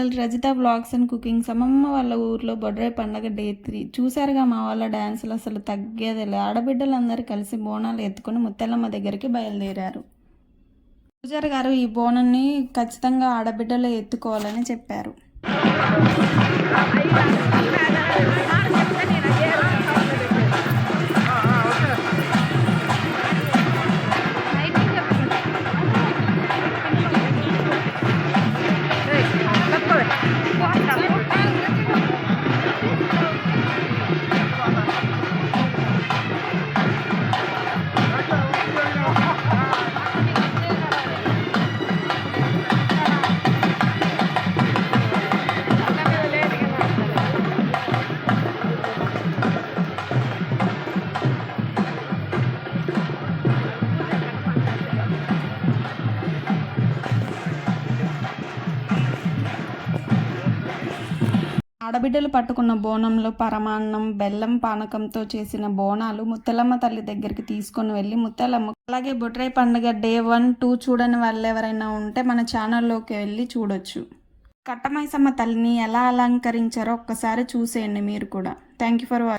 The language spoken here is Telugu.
Channel Rajitha blogs and cookings. అమ్మమ్మ వాళ్ళ ఊర్లో బొడ్రాయి పండగ డే 3 చూసారుగా. మా వాళ్ళ డ్యాన్సులు అసలు తగ్గేదేలే. ఆడబిడ్డలందరూ కలిసి బోనాలు ఎత్తుకొని ముత్తెల్లమ్మ దగ్గరికి బయలుదేరారు. పూజారి గారు ఈ బోనాన్ని ఖచ్చితంగా ఆడబిడ్డలు ఎత్తుకోవాలని చెప్పారు. ఆడబిడ్డలు పట్టుకున్న బోనంలో పరమాన్నం, బెల్లం పానకంతో చేసిన బోనాలు ముత్తెల్లమ్మ తల్లి దగ్గరికి తీసుకొని వెళ్ళి ముత్తెల్లమ్మ. అలాగే బొడ్రాయి పండుగ డే 1, 2 చూడని వాళ్ళు ఎవరైనా ఉంటే మన ఛానల్లోకి వెళ్ళి చూడొచ్చు. కట్టమైసమ్మ తల్లిని ఎలా అలంకరించారో ఒక్కసారి చూసేయండి మీరు కూడా. Thank you for watching.